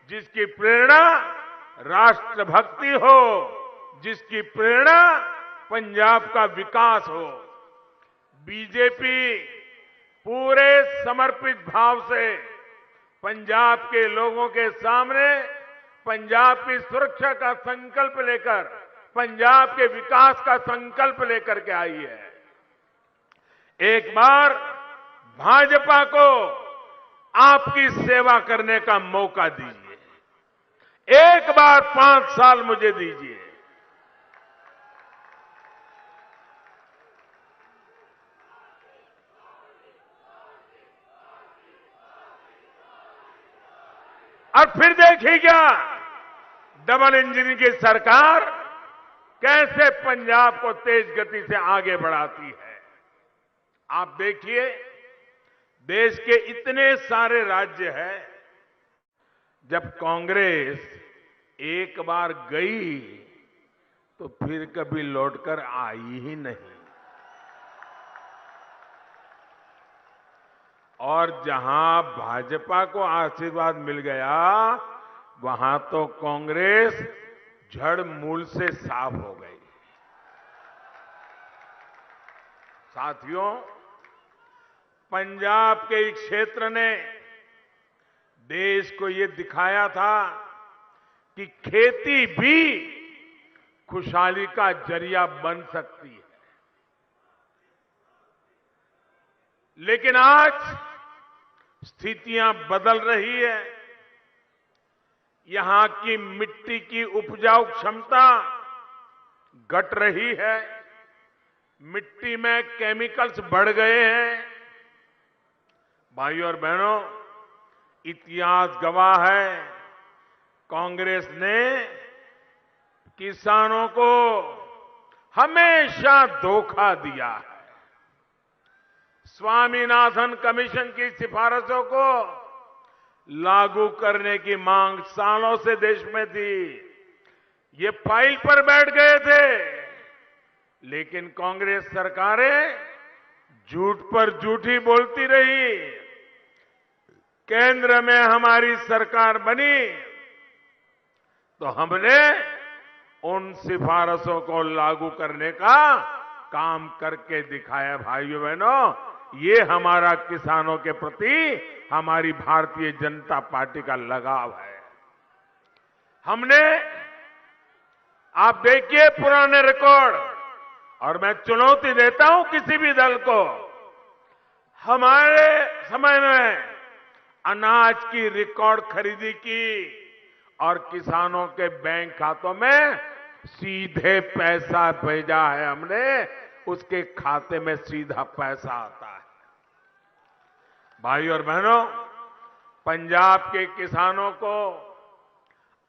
जिसकी प्रेरणा राष्ट्रभक्ति हो, जिसकी प्रेरणा पंजाब का विकास हो। बीजेपी पूरे समर्पित भाव से पंजाब के लोगों के सामने पंजाब की सुरक्षा का संकल्प लेकर, पंजाब के विकास का संकल्प लेकर के आई है। एक बार भाजपा को आपकी सेवा करने का मौका दीजिए। एक बार 5 साल मुझे दीजिए। और फिर देखिएगा डबल इंजन की सरकार कैसे पंजाब को तेज गति से आगे बढ़ाती है। आप देखिए, देश के इतने सारे राज्य हैं, जब कांग्रेस एक बार गई तो फिर कभी लौटकर आई ही नहीं। और जहां भाजपा को आशीर्वाद मिल गया, वहां तो कांग्रेस जड़ मूल से साफ हो गई। साथियों, पंजाब के एक क्षेत्र ने देश को ये दिखाया था कि खेती भी खुशहाली का जरिया बन सकती है। लेकिन आज स्थितियां बदल रही है। यहां की मिट्टी की उपजाऊ क्षमता घट रही है। मिट्टी में केमिकल्स बढ़ गए हैं। भाइयों और बहनों, इतिहास गवाह है, कांग्रेस ने किसानों को हमेशा धोखा दिया है। स्वामीनाथन कमीशन की सिफारिशों को लागू करने की मांग सालों से देश में थी। ये फाइल पर बैठ गए थे, लेकिन कांग्रेस सरकारें झूठ पर झूठी बोलती रही। केंद्र में हमारी सरकार बनी तो हमने उन सिफारिशों को लागू करने का काम करके दिखाया। भाइयों बहनों, ये हमारा किसानों के प्रति हमारी भारतीय जनता पार्टी का लगाव है। हमने, आप देखिए पुराने रिकॉर्ड, और मैं चुनौती देता हूं किसी भी दल को, हमारे समय में अनाज की रिकॉर्ड खरीदी की और किसानों के बैंक खातों में सीधे पैसा भेजा है। हमने उसके खाते में सीधा पैसा आता है। भाइयों और बहनों, पंजाब के किसानों को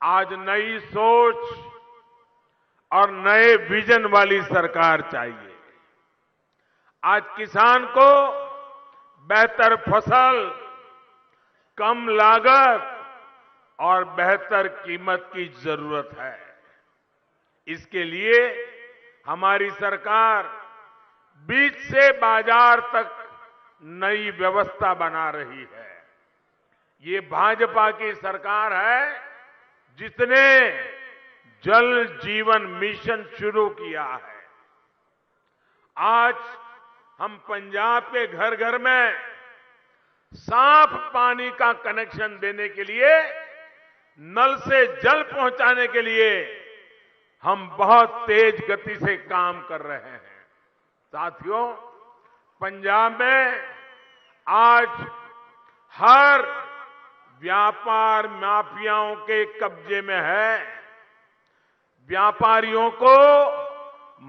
आज नई सोच और नए विजन वाली सरकार चाहिए। आज किसान को बेहतर फसल, कम लागत और बेहतर कीमत की जरूरत है। इसके लिए हमारी सरकार बीज से बाजार तक नई व्यवस्था बना रही है। ये भाजपा की सरकार है जिसने जल जीवन मिशन शुरू किया है। आज हम पंजाब के घर घर में साफ पानी का कनेक्शन देने के लिए, नल से जल पहुंचाने के लिए हम बहुत तेज गति से काम कर रहे हैं। साथियों, पंजाब में आज हर व्यापार माफियाओं के कब्जे में है। व्यापारियों को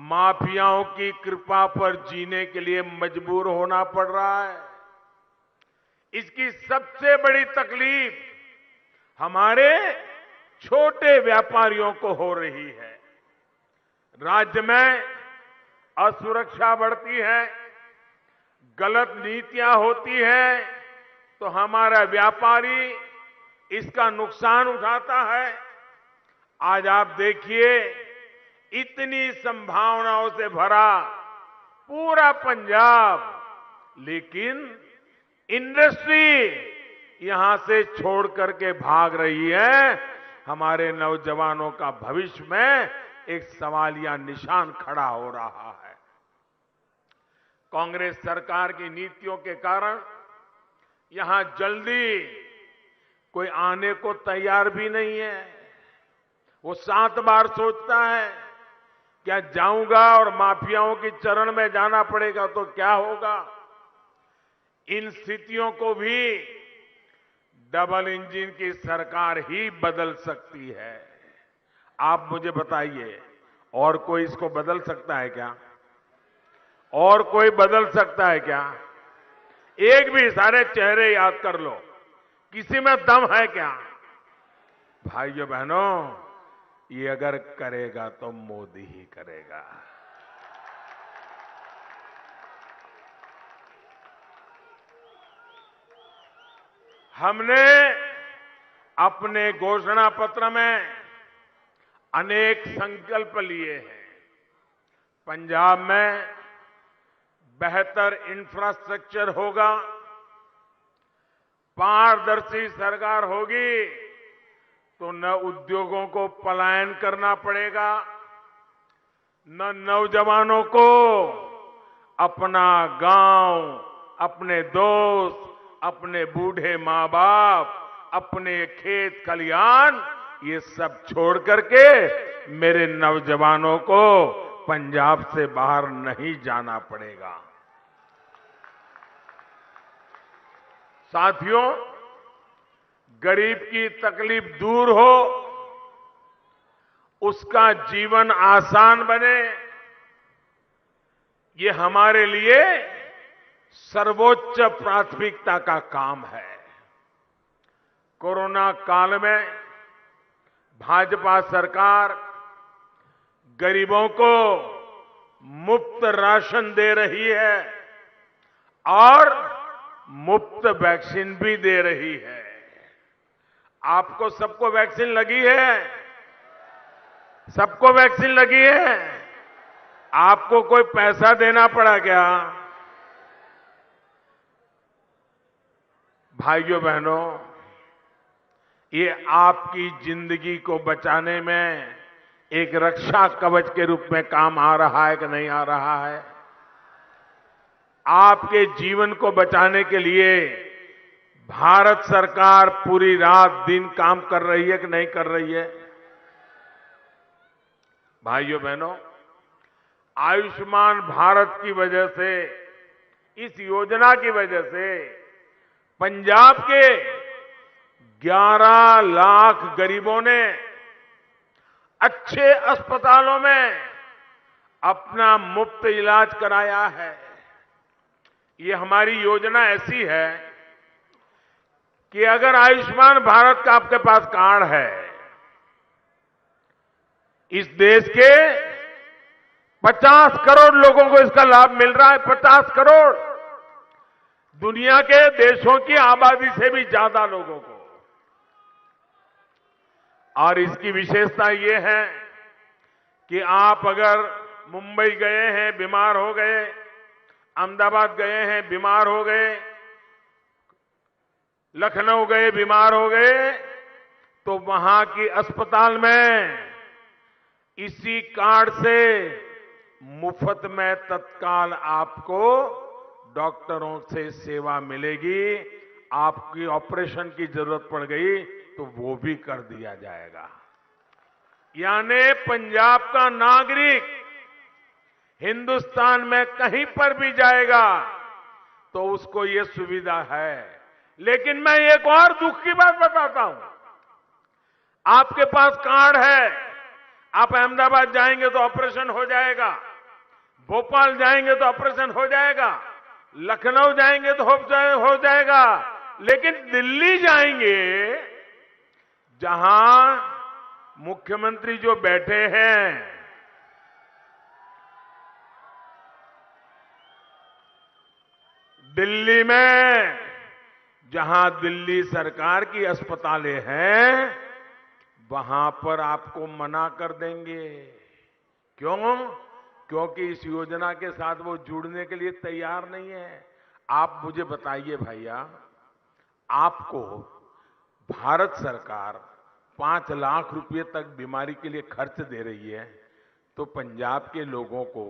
माफियाओं की कृपा पर जीने के लिए मजबूर होना पड़ रहा है। इसकी सबसे बड़ी तकलीफ हमारे छोटे व्यापारियों को हो रही है। राज्य में असुरक्षा बढ़ती है, गलत नीतियां होती हैं, तो हमारा व्यापारी इसका नुकसान उठाता है। आज आप देखिए, इतनी संभावनाओं से भरा पूरा पंजाब, लेकिन इंडस्ट्री यहां से छोड़ करके भाग रही है, हमारे नौजवानों का भविष्य में एक सवालिया निशान खड़ा हो रहा है। कांग्रेस सरकार की नीतियों के कारण यहां जल्दी कोई आने को तैयार भी नहीं है। वो 7 बार सोचता है, क्या जाऊंगा और माफियाओं की चरण में जाना पड़ेगा तो क्या होगा। इन स्थितियों को भी डबल इंजन की सरकार ही बदल सकती है। आप मुझे बताइए, और कोई इसको बदल सकता है क्या? और कोई बदल सकता है क्या? एक भी सारे चेहरे याद कर लो, किसी में दम है क्या? भाइयों बहनों, ये अगर करेगा तो मोदी ही करेगा। हमने अपने घोषणा पत्र में अनेक संकल्प लिए हैं। पंजाब में बेहतर इंफ्रास्ट्रक्चर होगा, पारदर्शी सरकार होगी तो न उद्योगों को पलायन करना पड़ेगा, न नौजवानों को अपना गांव, अपने दोस्त, अपने बूढ़े मां बाप, अपने खेत खलिहान, ये सब छोड़ करके मेरे नौजवानों को पंजाब से बाहर नहीं जाना पड़ेगा। साथियों, गरीब की तकलीफ दूर हो, उसका जीवन आसान बने, ये हमारे लिए सर्वोच्च प्राथमिकता का काम है। कोरोना काल में भाजपा सरकार गरीबों को मुफ्त राशन दे रही है और मुफ्त वैक्सीन भी दे रही है। आपको सबको वैक्सीन लगी है? सबको वैक्सीन लगी है? आपको कोई पैसा देना पड़ा क्या? भाइयों बहनों, ये आपकी जिंदगी को बचाने में एक रक्षा कवच के रूप में काम आ रहा है कि नहीं आ रहा है? आपके जीवन को बचाने के लिए भारत सरकार पूरी रात दिन काम कर रही है कि नहीं कर रही है? भाइयों बहनों, आयुष्मान भारत की वजह से, इस योजना की वजह से पंजाब के 11 लाख गरीबों ने अच्छे अस्पतालों में अपना मुफ्त इलाज कराया है। ये हमारी योजना ऐसी है कि अगर आयुष्मान भारत का आपके पास कार्ड है, इस देश के 50 करोड़ लोगों को इसका लाभ मिल रहा है। 50 करोड़, दुनिया के देशों की आबादी से भी ज्यादा लोगों को। और इसकी विशेषता ये है कि आप अगर मुंबई गए हैं, बीमार हो गए, अहमदाबाद गए हैं, बीमार हो गए, लखनऊ गए, बीमार हो गए, तो वहां की अस्पताल में इसी कार्ड से मुफ्त में तत्काल आपको डॉक्टरों से सेवा मिलेगी। आपकी ऑपरेशन की जरूरत पड़ गई तो वो भी कर दिया जाएगा। यानी पंजाब का नागरिक हिंदुस्तान में कहीं पर भी जाएगा तो उसको ये सुविधा है। लेकिन मैं एक और दुख की बात बताता हूं। आपके पास कार्ड है, आप अहमदाबाद जाएंगे तो ऑपरेशन हो जाएगा, भोपाल जाएंगे तो ऑपरेशन हो जाएगा, लखनऊ जाएंगे तो हो जाएगा, लेकिन दिल्ली जाएंगे जहां मुख्यमंत्री जो बैठे हैं, दिल्ली में जहां दिल्ली सरकार की अस्पतालें हैं, वहां पर आपको मना कर देंगे। क्यों? क्योंकि इस योजना के साथ वो जुड़ने के लिए तैयार नहीं है। आप मुझे बताइए भैया, आपको भारत सरकार 5 लाख रुपए तक बीमारी के लिए खर्च दे रही है, तो पंजाब के लोगों को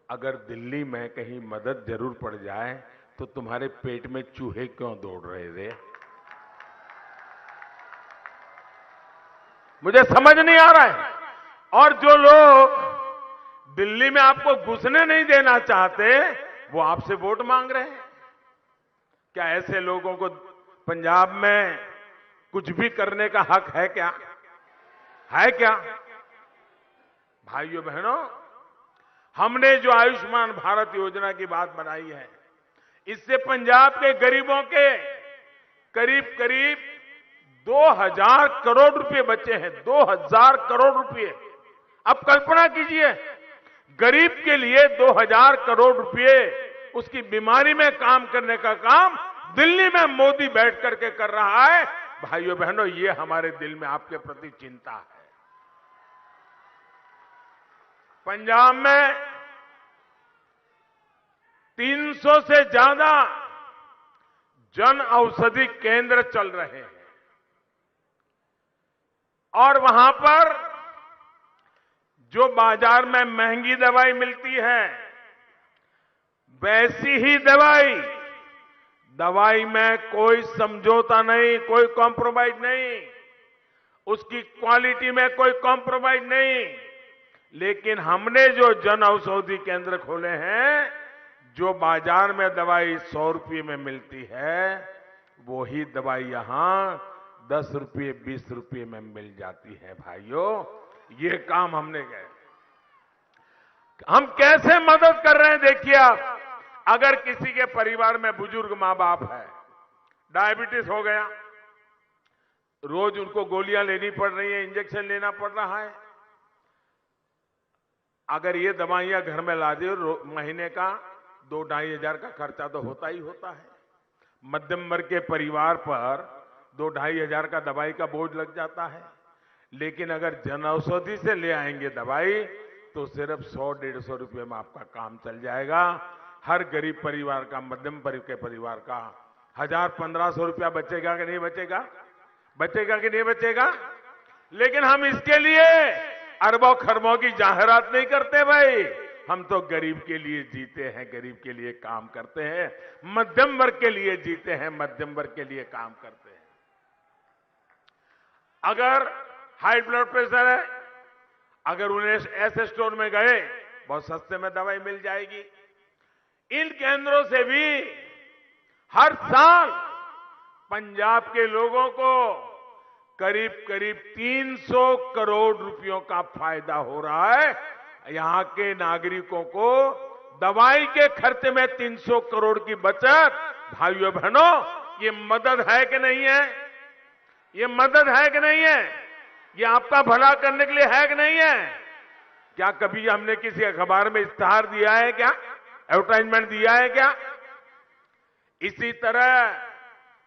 अगर दिल्ली में कहीं मदद जरूर पड़ जाए तो तुम्हारे पेट में चूहे क्यों दौड़ रहे थे? मुझे समझ नहीं आ रहा है। और जो लोग दिल्ली में आपको घुसने नहीं देना चाहते, वो आपसे वोट मांग रहे हैं। क्या ऐसे लोगों को पंजाब में कुछ भी करने का हक है क्या? है क्या? भाइयों बहनों, हमने जो आयुष्मान भारत योजना की बात बनाई है, इससे पंजाब के गरीबों के करीब करीब 2000 करोड़ रुपए बचे हैं। 2000 करोड़ रुपए। अब कल्पना कीजिए, गरीब के लिए 2000 करोड़ रुपए उसकी बीमारी में काम करने का काम दिल्ली में मोदी बैठ करके कर रहा है। भाइयों बहनों, ये हमारे दिल में आपके प्रति चिंता है। पंजाब में 300 से ज्यादा जन औषधि केंद्र चल रहे हैं और वहां पर जो बाजार में महंगी दवाई मिलती है, वैसी ही दवाई में कोई समझौता नहीं, कोई कॉम्प्रोमाइज नहीं, उसकी क्वालिटी में कोई कॉम्प्रोमाइज नहीं। लेकिन हमने जो जन औषधि केंद्र खोले हैं, जो बाजार में दवाई 100 रुपये में मिलती है, वही दवाई यहां 10 रुपये 20 रुपये में मिल जाती है। भाइयों, ये काम हमने किया। हम कैसे मदद कर रहे हैं देखिए आप। अगर किसी के परिवार में बुजुर्ग मां बाप है, डायबिटीज हो गया, रोज उनको गोलियां लेनी पड़ रही है, इंजेक्शन लेना पड़ रहा है, अगर ये दवाइयां घर में ला दे, महीने का 2-2.5 हजार का खर्चा तो होता ही होता है। मध्यम वर्ग के परिवार पर 2-2.5 हजार का दवाई का बोझ लग जाता है। लेकिन अगर जन औषधि से ले आएंगे दवाई, तो सिर्फ 100-150 रुपये में आपका काम चल जाएगा। हर गरीब परिवार का, मध्यम वर्ग के परिवार का 1000-1500 रुपया बचेगा कि नहीं बचेगा? बचेगा कि नहीं बचेगा? लेकिन हम इसके लिए अरबों खरबों की जाहिरात नहीं करते भाई। हम तो गरीब के लिए जीते हैं, गरीब के लिए काम करते हैं, मध्यम वर्ग के लिए जीते हैं, मध्यम वर्ग के लिए काम करते हैं। अगर हाई ब्लड प्रेशर है, अगर उन्हें ऐसे स्टोर में गए, बहुत सस्ते में दवाई मिल जाएगी। इन केंद्रों से भी हर साल पंजाब के लोगों को करीब करीब 300 करोड़ रुपयों का फायदा हो रहा है। यहां के नागरिकों को दवाई के खर्चे में 300 करोड़ की बचत। भाइयों बहनों, ये मदद है कि नहीं है? ये मदद है कि नहीं है? ये आपका भला करने के लिए है कि नहीं है? क्या कभी हमने किसी अखबार में इश्तिहार दिया है क्या? एडवर्टाइजमेंट दिया है क्या? इसी तरह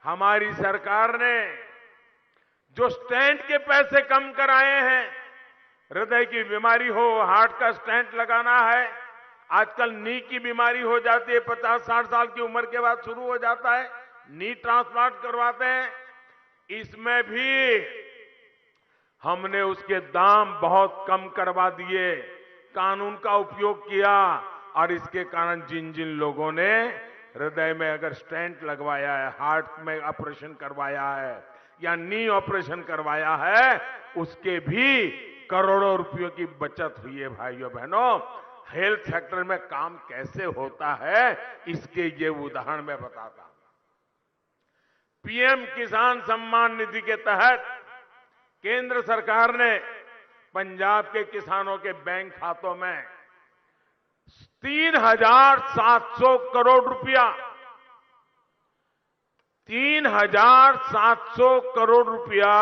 हमारी सरकार ने जो स्टेंट के पैसे कम कराए हैं, हृदय की बीमारी हो, हार्ट का स्टेंट लगाना है, आजकल नी की बीमारी हो जाती है, 50-60 साल की उम्र के बाद शुरू हो जाता है, नी ट्रांसप्लांट करवाते हैं, इसमें भी हमने उसके दाम बहुत कम करवा दिए, कानून का उपयोग किया। और इसके कारण जिन जिन लोगों ने हृदय में अगर स्टेंट लगवाया है, हार्ट में ऑपरेशन करवाया है या नी ऑपरेशन करवाया है, उसके भी करोड़ों रुपयों की बचत हुई है। भाइयों बहनों, हेल्थ सेक्टर में काम कैसे होता है, इसके ये उदाहरण मैं बताता हूं। पीएम किसान सम्मान निधि के तहत केंद्र सरकार ने पंजाब के किसानों के बैंक खातों में 3,700 करोड़ रुपया 3,700 करोड़ रुपया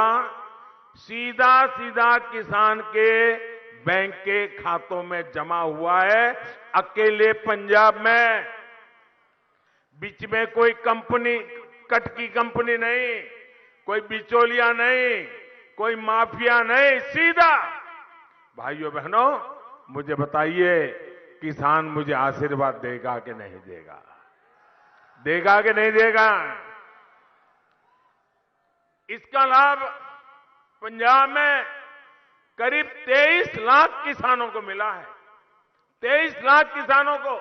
सीधा सीधा किसान के बैंक के खातों में जमा हुआ है। अकेले पंजाब में, बीच में कोई कंपनी, कट की कंपनी नहीं, कोई बिचौलिया नहीं, कोई माफिया नहीं, सीधा। भाइयों बहनों, मुझे बताइए, किसान मुझे आशीर्वाद देगा कि नहीं देगा? देगा कि नहीं देगा? इसका लाभ पंजाब में करीब 23 लाख किसानों को मिला है। 23 लाख किसानों को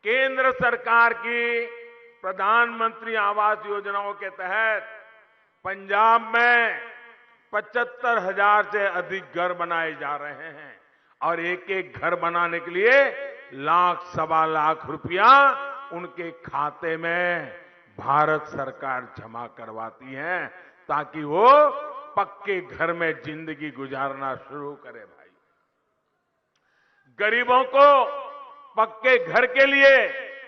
केंद्र सरकार की प्रधानमंत्री आवास योजनाओं के तहत पंजाब में 75,000 से अधिक घर बनाए जा रहे हैं और एक एक घर बनाने के लिए लाख सवा लाख रुपया उनके खाते में भारत सरकार जमा करवाती है ताकि वो पक्के घर में जिंदगी गुजारना शुरू करे। भाई, गरीबों को पक्के घर के लिए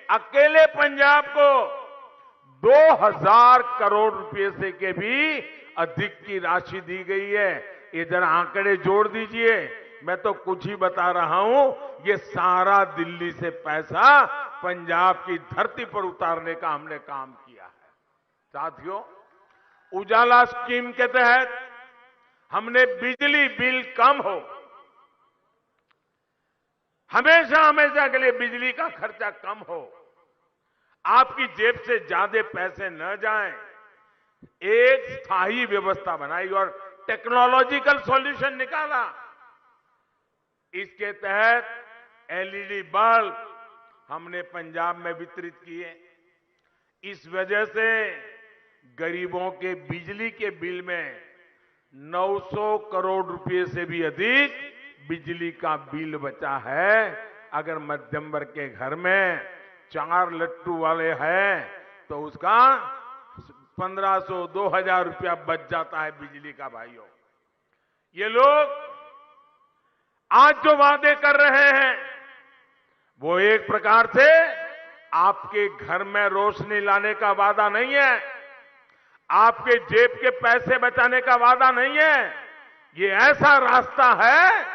अकेले पंजाब को 2,000 करोड़ रुपए से के भी अधिक की राशि दी गई है। ये जरा आंकड़े जोड़ दीजिए, मैं तो कुछ ही बता रहा हूं, ये सारा दिल्ली से पैसा पंजाब की धरती पर उतारने का हमने काम किया है। साथियों, उजाला स्कीम के तहत हमने बिजली बिल कम हो, हमेशा हमेशा के लिए बिजली का खर्चा कम हो, आपकी जेब से ज्यादा पैसे न जाएं, एक स्थायी व्यवस्था बनाई और टेक्नोलॉजिकल सॉल्यूशन निकाला। इसके तहत एलईडी बल्ब हमने पंजाब में वितरित किए। इस वजह से गरीबों के बिजली के बिल में 900 करोड़ रुपए से भी अधिक बिजली का बिल बचा है। अगर मध्यम वर्ग के घर में 4 लट्टू वाले हैं तो उसका 1,500 2,000 रुपया बच जाता है बिजली का। भाइयों, ये लोग आज जो वादे कर रहे हैं वो एक प्रकार से आपके घर में रोशनी लाने का वादा नहीं है, आपके जेब के पैसे बचाने का वादा नहीं है। ये ऐसा रास्ता है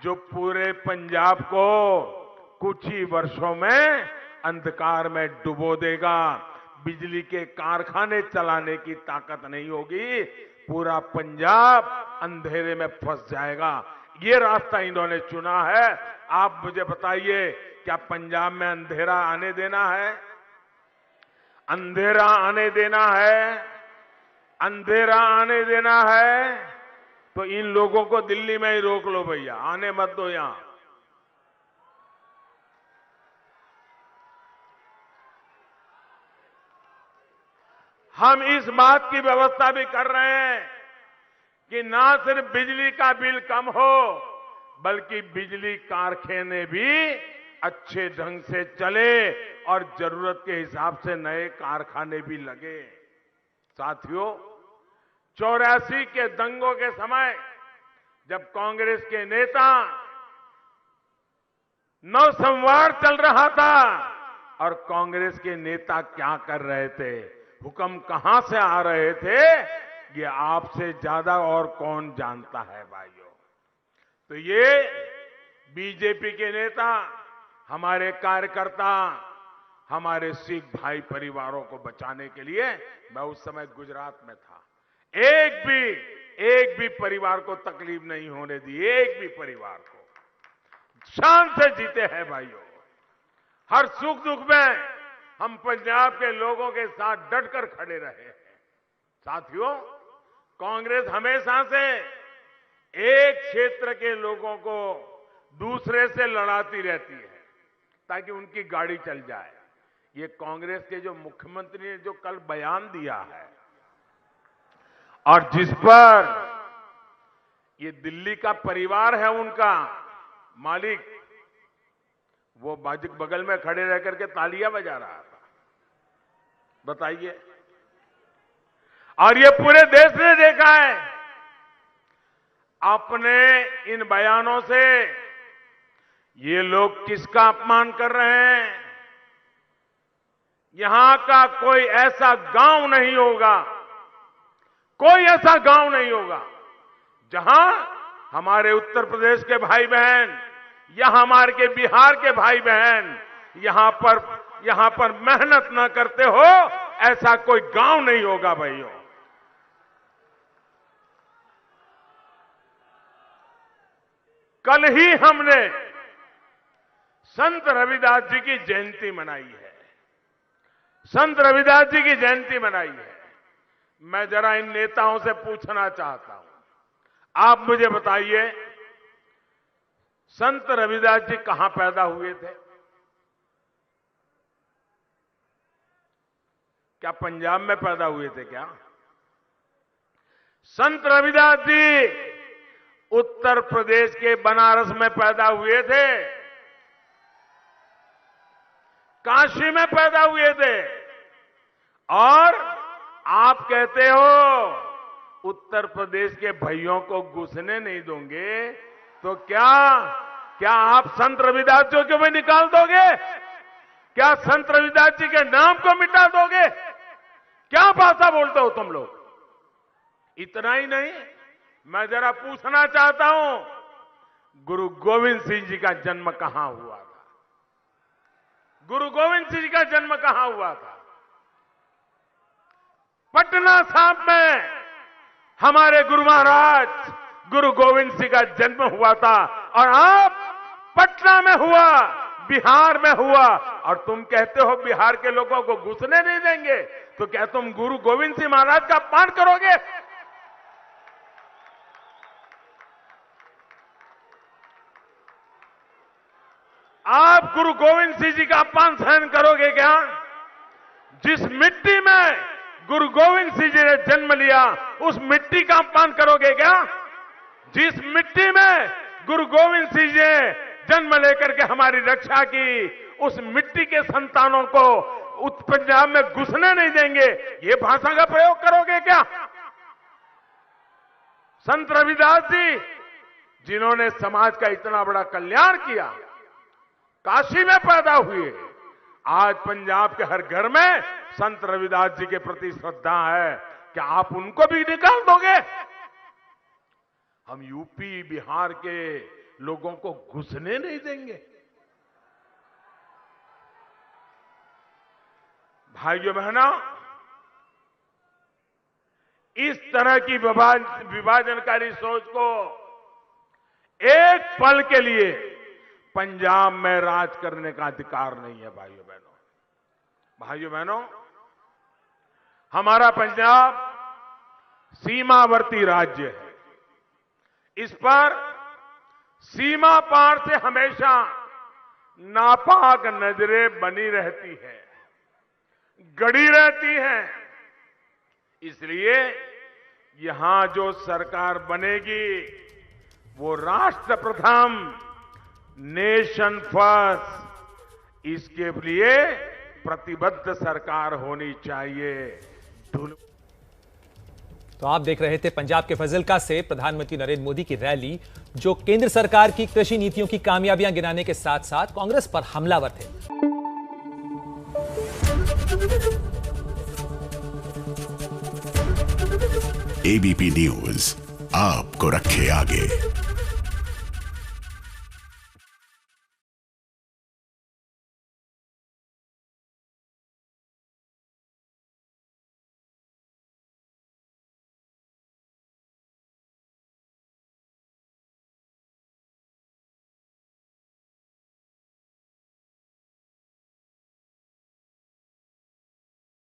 जो पूरे पंजाब को कुछ ही वर्षों में अंधकार में डुबो देगा। बिजली के कारखाने चलाने की ताकत नहीं होगी, पूरा पंजाब अंधेरे में फंस जाएगा। ये रास्ता इन्होंने चुना है। आप मुझे बताइए, क्या पंजाब में अंधेरा आने देना है? अंधेरा आने देना है? अंधेरा आने देना है तो इन लोगों को दिल्ली में ही रोक लो भैया, आने मत दो यहां। हम इस बात की व्यवस्था भी कर रहे हैं कि ना सिर्फ बिजली का बिल कम हो, बल्कि बिजली कारखाने भी अच्छे ढंग से चले और जरूरत के हिसाब से नए कारखाने भी लगे। साथियों, 84 के दंगों के समय जब कांग्रेस के नेता नौसंवार चल रहा था और कांग्रेस के नेता क्या कर रहे थे, हुक्म कहां से आ रहे थे, ये आपसे ज्यादा और कौन जानता है भाइयों। तो ये बीजेपी के नेता, हमारे कार्यकर्ता, हमारे सिख भाई परिवारों को बचाने के लिए, मैं उस समय गुजरात में था, एक भी परिवार को तकलीफ नहीं होने दी, एक भी परिवार को शान से जीते हैं भाइयों। हर सुख दुख में हम पंजाब के लोगों के साथ डटकर खड़े रहे हैं। साथियों, कांग्रेस हमेशा से एक क्षेत्र के लोगों को दूसरे से लड़ाती रहती है ताकि उनकी गाड़ी चल जाए। ये कांग्रेस के जो मुख्यमंत्री ने जो कल बयान दिया है और जिस पर ये दिल्ली का परिवार है उनका मालिक, वो बगल में खड़े रह करके तालियां बजा रहा था, बताइए। और ये पूरे देश ने देखा है। अपने इन बयानों से ये लोग किसका अपमान कर रहे हैं? यहां का कोई ऐसा गांव नहीं होगा, कोई ऐसा गांव नहीं होगा जहां हमारे उत्तर प्रदेश के भाई बहन या हमारे के बिहार के भाई बहन यहां पर मेहनत ना करते हो, ऐसा कोई गांव नहीं होगा भाइयों। कल ही हमने संत रविदास जी की जयंती मनाई है। संत रविदास जी की जयंती मनाई है। मैं जरा इन नेताओं से पूछना चाहता हूं, आप मुझे बताइए, संत रविदास जी कहां पैदा हुए थे? क्या पंजाब में पैदा हुए थे क्या? संत रविदास जी उत्तर प्रदेश के बनारस में पैदा हुए थे, काशी में पैदा हुए थे, और आप कहते हो उत्तर प्रदेश के भाइयों को घुसने नहीं दोगे, तो क्या आप संत रविदास जी को भी निकाल दोगे? क्या संत रविदास जी के नाम को मिटा दोगे? क्या भाषा बोलते हो तुम लोग? इतना ही नहीं, मैं जरा पूछना चाहता हूं, गुरु गोविंद सिंह जी का जन्म कहां हुआ था? गुरु गोविंद सिंह जी का जन्म कहां हुआ था? पटना साहिब में हमारे गुरु महाराज गुरु गोविंद सिंह का जन्म हुआ था, और आप पटना में हुआ, बिहार में हुआ, और तुम कहते हो बिहार के लोगों को घुसने नहीं देंगे, तो क्या तुम गुरु गोविंद सिंह महाराज का अपमान करोगे? आप गुरु गोविंद सिंह जी का अपमान सहन करोगे क्या? जिस मिट्टी में गुरु गोविंद सिंह जी ने जन्म लिया, उस मिट्टी का अपमान करोगे क्या? जिस मिट्टी में गुरु गोविंद सिंह जी ने जन्म लेकर के हमारी रक्षा की, उस मिट्टी के संतानों को पंजाब में घुसने नहीं देंगे, ये भाषा का प्रयोग करोगे क्या? संत रविदास जी, जिन्होंने समाज का इतना बड़ा कल्याण किया, काशी में पैदा हुए, आज पंजाब के हर घर में संत रविदास जी के प्रति श्रद्धा है, क्या आप उनको भी निकाल दोगे? हम यूपी बिहार के लोगों को घुसने नहीं देंगे। भाइयों बहनों, इस तरह की विभाजनकारी सोच को एक पल के लिए पंजाब में राज करने का अधिकार नहीं है। भाइयों बहनों, हमारा पंजाब सीमावर्ती राज्य है। इस पर सीमा पार से हमेशा नापाक नजरें बनी रहती है, गड़ी रहती हैं। इसलिए यहां जो सरकार बनेगी, वो राष्ट्र प्रथम, नेशन फर्स्ट, इसके लिए प्रतिबद्ध सरकार होनी चाहिए। तो आप देख रहे थे पंजाब के फजिल्का से प्रधानमंत्री नरेंद्र मोदी की रैली, जो केंद्र सरकार की कृषि नीतियों की कामयाबियां गिनाने के साथ साथ कांग्रेस पर हमलावर थे। एबीपी न्यूज आपको रखे आगे।